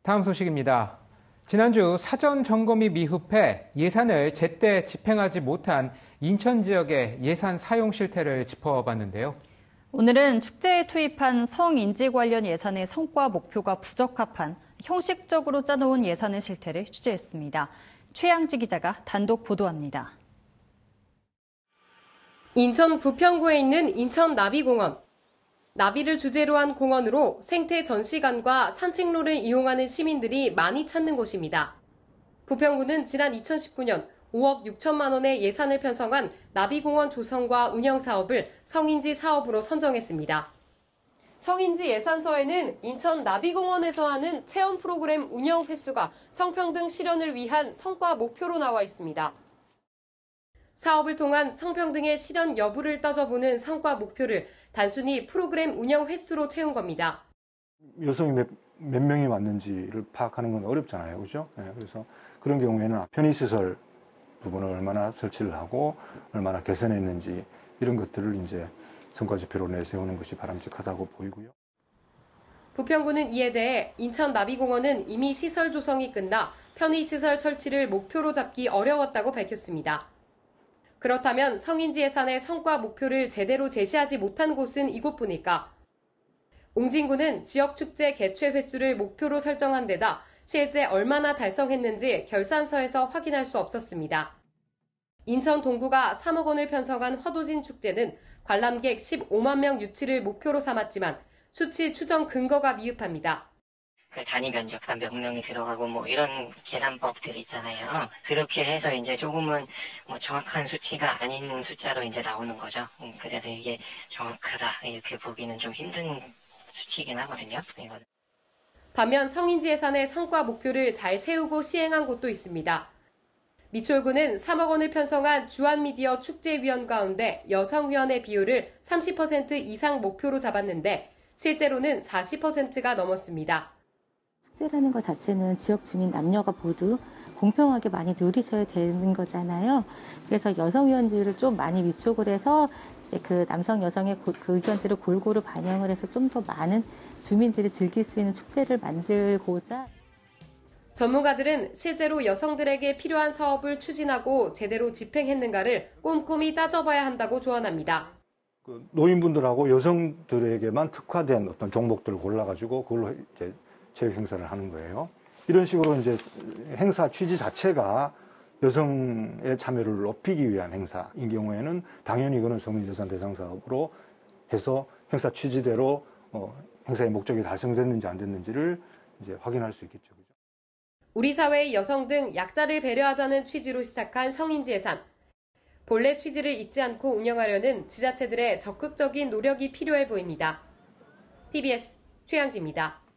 다음 소식입니다. 지난주 사전 점검이 미흡해 예산을 제때 집행하지 못한 인천 지역의 예산 사용 실태를 짚어봤는데요. 오늘은 축제에 투입한 성인지 관련 예산의 성과 목표가 부적합한 형식적으로 짜놓은 예산의 실태를 취재했습니다. 최양지 기자가 단독 보도합니다. 인천 부평구에 있는 인천 나비공원. 나비를 주제로 한 공원으로 생태 전시관과 산책로를 이용하는 시민들이 많이 찾는 곳입니다. 부평구는 지난 2019년 5억 6천만 원의 예산을 편성한 나비공원 조성과 운영 사업을 성인지 사업으로 선정했습니다. 성인지 예산서에는 인천 나비공원에서 하는 체험 프로그램 운영 횟수가 성평등 실현을 위한 성과 목표로 나와 있습니다. 사업을 통한 성평등의 실현 여부를 따져보는 성과 목표를 단순히 프로그램 운영 횟수로 채운 겁니다. 여성이 몇 명이 왔는지를 파악하는 건 어렵잖아요. 그죠? 네, 그래서 그런 경우에는 편의시설 부분을 얼마나 설치를 하고 얼마나 개선했는지 이런 것들을 이제 성과지표로 내세우는 것이 바람직하다고 보이고요. 부평구는 이에 대해 인천 나비공원은 이미 시설 조성이 끝나 편의시설 설치를 목표로 잡기 어려웠다고 밝혔습니다. 그렇다면 성인지 예산의 성과 목표를 제대로 제시하지 못한 곳은 이곳뿐일까? 옹진구는 지역축제 개최 횟수를 목표로 설정한 데다 실제 얼마나 달성했는지 결산서에서 확인할 수 없었습니다. 인천 동구가 3억 원을 편성한 화도진 축제는 관람객 15만 명 유치를 목표로 삼았지만 수치 추정 근거가 미흡합니다. 단위 면적당 몇 명이 들어가고 이런 계산법들이 있잖아요. 그렇게 해서 이제 조금은 정확한 수치가 아닌 숫자로 이제 나오는 거죠. 그래서 이게 정확하다 이렇게 보기는 좀 힘든 수치이긴 하거든요. 이거는. 반면 성인지 예산의 성과 목표를 잘 세우고 시행한 곳도 있습니다. 미추홀구는 3억 원을 편성한 주한미디어 축제위원 가운데 여성위원의 비율을 30% 이상 목표로 잡았는데 실제로는 40%가 넘었습니다. 축제라는 것 자체는 지역 주민 남녀가 모두 공평하게 많이 누리셔야 되는 거잖아요. 그래서 여성위원들을 좀 많이 위촉을 해서 이제 그 남성 여성의 그 의견들을 골고루 반영을 해서 좀 더 많은 주민들이 즐길 수 있는 축제를 만들고자. 전문가들은 실제로 여성들에게 필요한 사업을 추진하고 제대로 집행했는가를 꼼꼼히 따져봐야 한다고 조언합니다. 노인분들하고 여성들에게만 특화된 어떤 종목들을 골라가지고 그걸로 이제 체육 행사를 하는 거예요. 이런 식으로 이제 행사 취지 자체가 여성의 참여를 높이기 위한 행사인 경우에는 당연히 이거는 성인예산 대상 사업으로 해서 행사 취지대로 행사의 목적이 달성됐는지 안 됐는지를 이제 확인할 수 있겠죠. 우리 사회의 여성 등 약자를 배려하자는 취지로 시작한 성인지 예산. 본래 취지를 잊지 않고 운영하려는 지자체들의 적극적인 노력이 필요해 보입니다. TBS 최양지입니다.